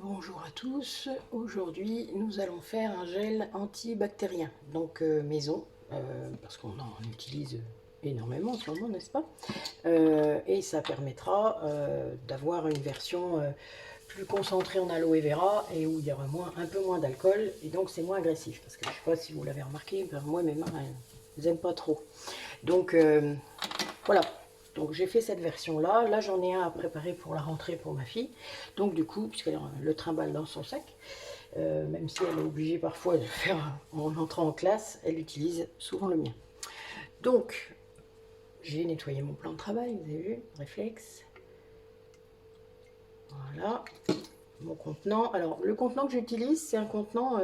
Bonjour à tous, aujourd'hui nous allons faire un gel antibactérien, donc maison, parce qu'on en utilise énormément en ce moment, n'est-ce pas? Et ça permettra d'avoir une version plus concentrée en aloe vera et où il y aura un peu moins d'alcool et donc c'est moins agressif, parce que je ne sais pas si vous l'avez remarqué, mais moi mes mains elles n'aiment pas trop. Donc voilà, donc j'ai fait cette version là. Là j'en ai un à préparer pour la rentrée pour ma fille. Donc du coup, puisqu'elle le trimballe dans son sac, même si elle est obligée parfois de le faire en entrant en classe, elle utilise souvent le mien. Donc j'ai nettoyé mon plan de travail, vous avez vu, réflexe. Voilà, mon contenant. Alors le contenant que j'utilise, c'est un contenant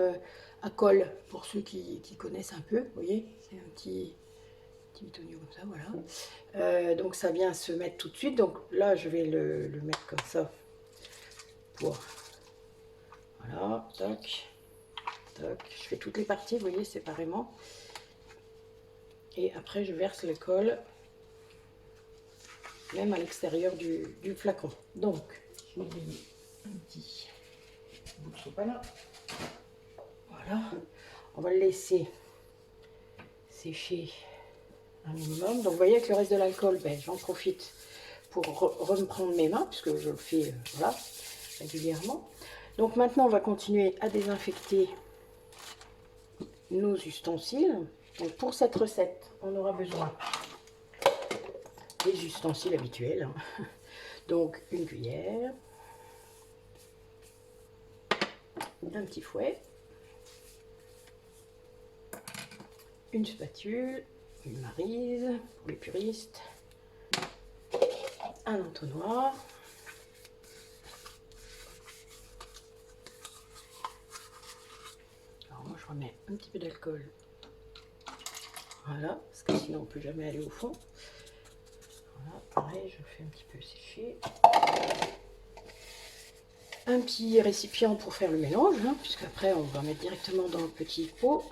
à colle, pour ceux qui connaissent un peu, vous voyez, c'est un petit bitonio comme ça, voilà. Donc ça vient se mettre tout de suite. Donc là, je vais le mettre comme ça pour... Voilà, toc, toc. Je fais toutes les parties, vous voyez, séparément. Et après, je verse le colle, même à l'extérieur du flacon. Donc, j'ai oublié un petit bout de sopalin. Voilà. On va le laisser sécher un minimum. Donc, vous voyez, avec le reste de l'alcool, ben, j'en profite pour reprendre mes mains, puisque je le fais voilà, régulièrement. Donc maintenant, on va continuer à désinfecter nos ustensiles. Donc pour cette recette, on aura besoin des ustensiles habituels. Donc une cuillère, un petit fouet, une spatule, une maryse pour les puristes, un entonnoir, alors moi je remets un petit peu d'alcool, voilà, parce que sinon on ne peut jamais aller au fond. Voilà, pareil, je fais un petit peu sécher. Un petit récipient pour faire le mélange, hein, puisqu'après on va mettre directement dans le petit pot.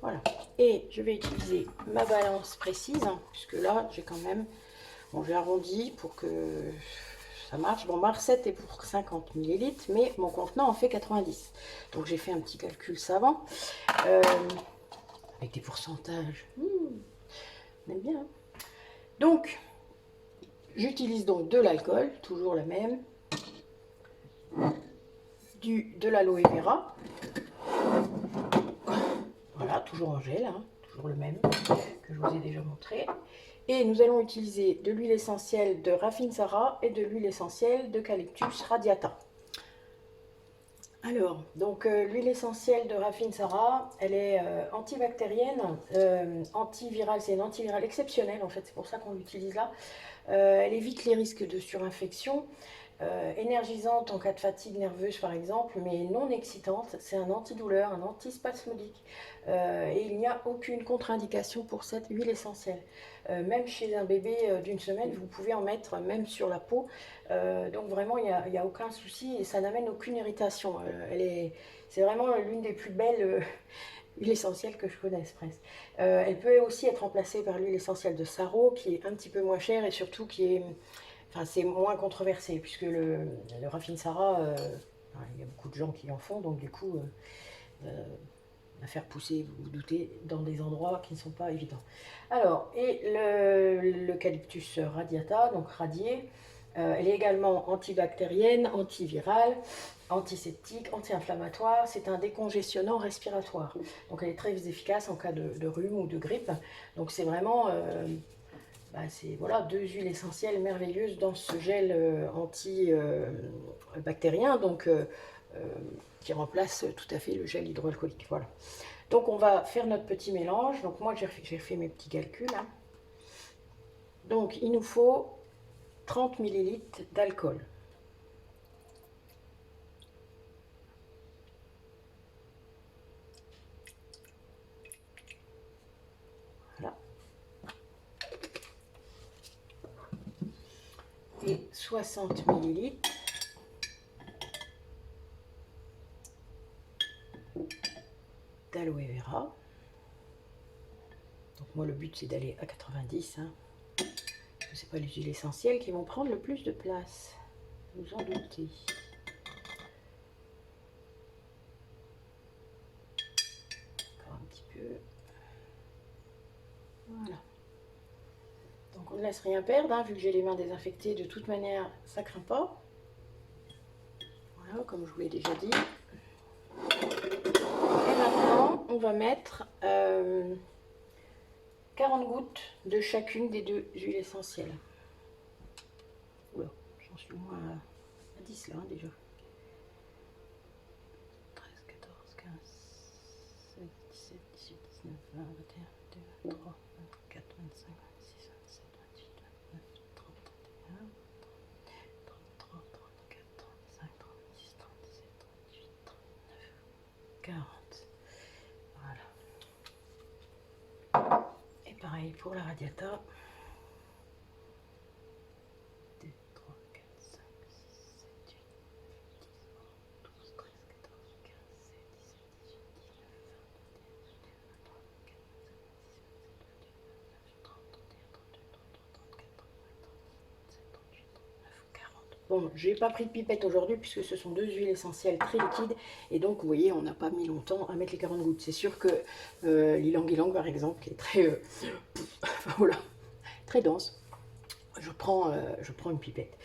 Voilà. Et je vais utiliser ma balance précise, hein, puisque là j'ai quand même, bon j'ai arrondi pour que ça marche. Bon, ma recette est pour 50 ml, mais mon contenant en fait 90. Donc j'ai fait un petit calcul savant, avec des pourcentages. On aime bien. Hein. Donc, j'utilise donc de l'alcool, toujours la même, de l'aloe vera, voilà, toujours en gel, hein, toujours le même que je vous ai déjà montré. Et nous allons utiliser de l'huile essentielle de Rafinsara et de l'huile essentielle d'Eucalyptus radiata. Alors, donc l'huile essentielle de Rafinsara, elle est antibactérienne, antivirale, c'est une antivirale exceptionnelle en fait, c'est pour ça qu'on l'utilise là. Elle évite les risques de surinfection, énergisante en cas de fatigue nerveuse par exemple, mais non excitante. C'est un antidouleur, un antispasmodique. Et il n'y a aucune contre-indication pour cette huile essentielle. Même chez un bébé d'une semaine, vous pouvez en mettre même sur la peau. Donc vraiment, il n'y a aucun souci et ça n'amène aucune irritation. C'est vraiment l'une des plus belles huiles essentielles que je connaisse presque. Elle peut aussi être remplacée par l'huile essentielle de Saro, qui est un petit peu moins chère et surtout qui est... Enfin, c'est moins controversé, puisque le Rafinsara, il y a beaucoup de gens qui en font, donc du coup, à faire pousser, vous vous doutez, dans des endroits qui ne sont pas évidents. Alors, et l'eucalyptus radiata, donc radiée, elle est également antibactérienne, antivirale, antiseptique, anti-inflammatoire. C'est un décongestionnant respiratoire. Donc elle est très efficace en cas de rhume ou de grippe. Donc c'est vraiment... c'est voilà, deux huiles essentielles merveilleuses dans ce gel antibactérien, donc qui remplace tout à fait le gel hydroalcoolique. Voilà. Donc on va faire notre petit mélange. Donc moi j'ai fait mes petits calculs. Hein. Donc il nous faut 30 ml d'alcool. Voilà. Et 60 ml d'aloe vera. Donc moi le but c'est d'aller à 90. Hein. que c'est pas les huiles essentielles qui vont prendre le plus de place. Vous en doutez. Encore un petit peu. Voilà. Donc on ne laisse rien perdre, hein, vu que j'ai les mains désinfectées, de toute manière ça craint pas. Voilà, comme je vous l'ai déjà dit. Et maintenant on va mettre 40 gouttes de chacune des deux huiles essentielles. Oula, j'en suis moins à 10 là, hein, déjà. 13, 14, 15, 16, 17, 18, 19, 20, 21, 22, 23, 24, 25, 26, 27, 28, 29, 30, 31, 33, 34, 35, 36, 37, 38, 39, 40. Voilà. Et pareil pour la radiata. 2, 3, 4, 5, 6, 7, 8, 9, 10, 11, 12, 13, 14, 15, 16, 17, 18, 19, 20, 21, 22, 23, 24, 25, 26, 27, 28, 29, 30, 31, 32, 33, 34, 35, 37, 38, 39, 40. Bon, j'ai pas pris de pipette aujourd'hui puisque ce sont deux huiles essentielles très liquides et donc vous voyez, on n'a pas mis longtemps à mettre les 40 gouttes. C'est sûr que l'ilang-ilang par exemple, qui est très, voilà, très dense, je prends une pipette.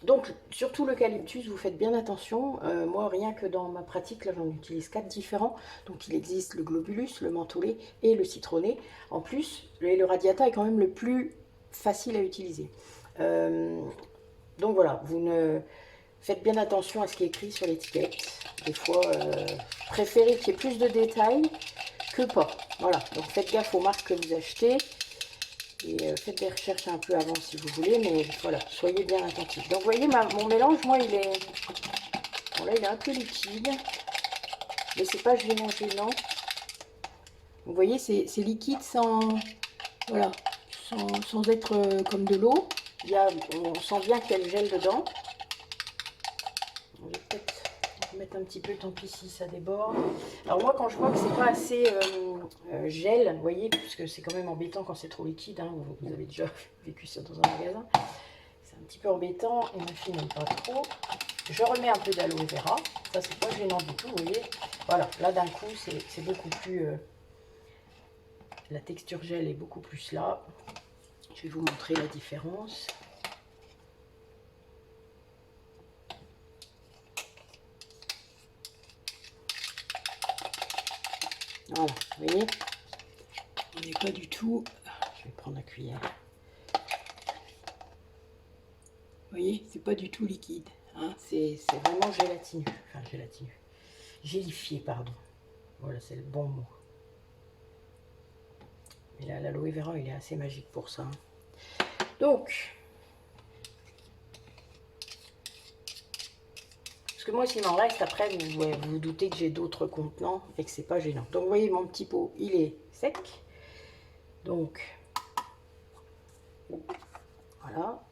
Donc, surtout l'eucalyptus, vous faites bien attention. Moi, rien que dans ma pratique, là, j'en utilise 4 différents. Donc, il existe le globulus, le mentholé et le citronné. En plus, le radiata est quand même le plus facile à utiliser. Donc, voilà, vous ne faites bien attention à ce qui est écrit sur l'étiquette. Des fois, préférez qu'il y ait plus de détails que pas. Voilà, donc faites gaffe aux marques que vous achetez. Et faites des recherches un peu avant si vous voulez, mais voilà, soyez bien attentifs. Donc vous voyez, mon mélange, moi, il est... Bon là, il est un peu liquide, mais c'est pas gênant, gênant. Vous voyez, c'est liquide sans... Voilà, sans être comme de l'eau. On sent bien qu'il y a le gel dedans. On va peut-être mettre un petit peu, tant pis si ça déborde. Alors moi, quand je vois que c'est pas assez gel, vous voyez, puisque c'est quand même embêtant quand c'est trop liquide, hein, vous avez déjà vécu ça dans un magasin, c'est un petit peu embêtant et ma fille n'aime pas trop. Je remets un peu d'aloe vera, ça c'est pas gênant du tout, vous voyez. Voilà, là d'un coup c'est beaucoup plus, la texture gel est beaucoup plus là. Je vais vous montrer la différence. Voilà, vous voyez, on n'est pas du tout... Je vais prendre la cuillère. Vous voyez, c'est pas du tout liquide. Hein, c'est vraiment gélatineux. Enfin, gélatineux. Gélifié, pardon. Voilà, c'est le bon mot. Mais là, l'aloe vera, il est assez magique pour ça. Hein. Donc, parce que moi, s'il m'en reste, après, vous vous doutez que j'ai d'autres contenants et que c'est pas gênant. Donc, vous voyez, mon petit pot, il est sec. Donc, voilà.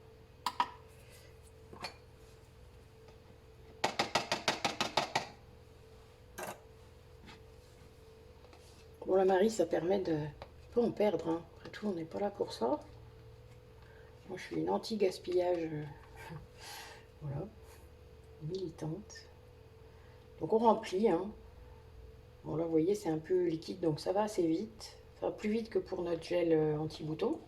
Bon, la Marie, ça permet de pas en perdre. Hein. Après tout, on n'est pas là pour ça. Moi, je suis une anti-gaspillage. Voilà. Militante. Donc, on remplit. Hein. Bon, là, vous voyez, c'est un peu liquide, donc ça va assez vite. Ça va plus vite que pour notre gel anti-bouton.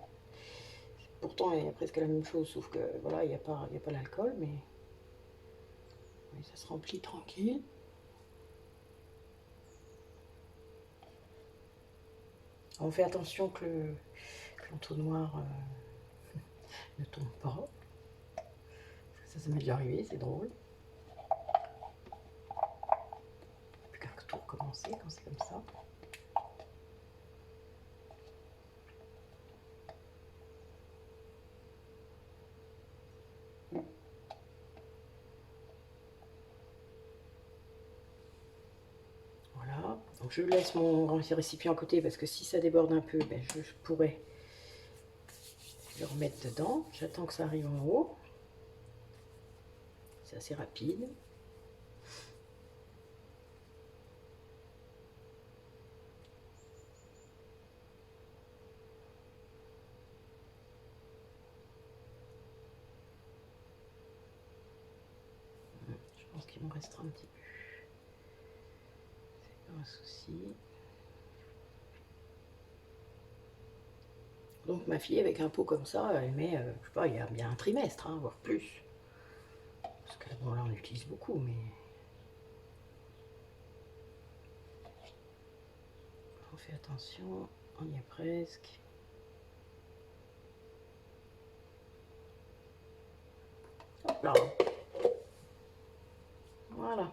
Pourtant, il y a presque la même chose, sauf que, voilà, il n'y a pas l'alcool, mais oui, ça se remplit tranquille. On fait attention que l'entonnoir ne tombe pas. Ça m'est déjà arrivé, c'est drôle. Plus qu'à tout recommencer quand c'est comme ça. Voilà, donc je laisse mon récipient à côté parce que si ça déborde un peu, ben je pourrais le remettre dedans. J'attends que ça arrive en haut. C'est assez rapide. restera un petit peu. C'est pas un souci. Donc ma fille, avec un pot comme ça, elle met, je sais pas, il y a bien un trimestre, hein, voire plus. Parce que bon, là on utilise beaucoup, mais on fait attention, on y est presque. Hop là. Voilà.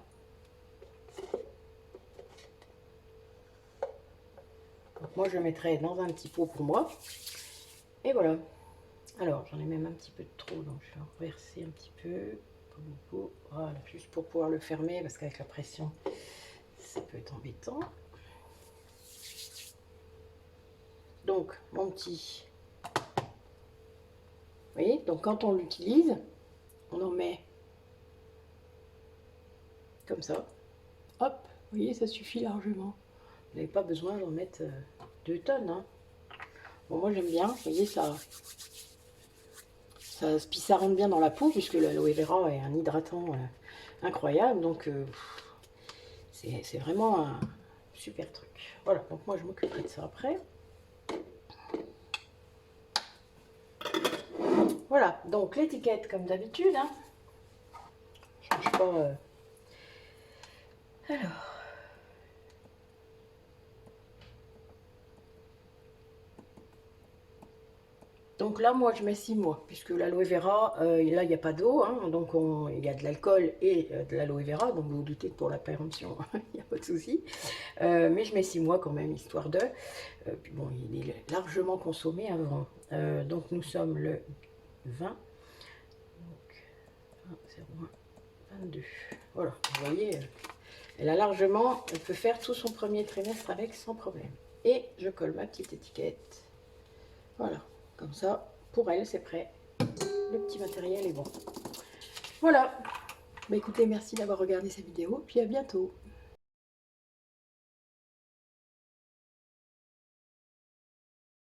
Donc moi je mettrai dans un petit pot pour moi. Et voilà. Alors j'en ai même un petit peu de trop, donc je vais en verser un petit peu. Voilà, juste pour pouvoir le fermer, parce qu'avec la pression, ça peut être embêtant. Donc mon petit... Vous voyez, donc quand on l'utilise, on en met comme ça. Hop, vous voyez, ça suffit largement. Vous n'avez pas besoin d'en mettre 2 tonnes. Hein. Bon, moi j'aime bien, vous voyez, puis ça rentre bien dans la peau, puisque l'aloe vera est un hydratant incroyable. Donc c'est vraiment un super truc. Voilà, donc moi je m'occuperai de ça après. Voilà, donc l'étiquette comme d'habitude. Hein. Change pas. Alors. Donc là, moi, je mets 6 mois, puisque l'aloe vera, là, il n'y a pas d'eau, hein, donc il y a de l'alcool et de l'aloe vera, donc vous vous doutez que pour la péremption, il n'y a pas de souci. Mais je mets 6 mois quand même, histoire de... puis bon, il est largement consommé avant. Donc nous sommes le 20, donc 22. Voilà, vous voyez, elle a largement, elle peut faire tout son premier trimestre avec sans problème. Et je colle ma petite étiquette. Voilà. Comme ça, pour elle, c'est prêt. Le petit matériel est bon. Voilà. Bah, écoutez, merci d'avoir regardé cette vidéo. Puis à bientôt.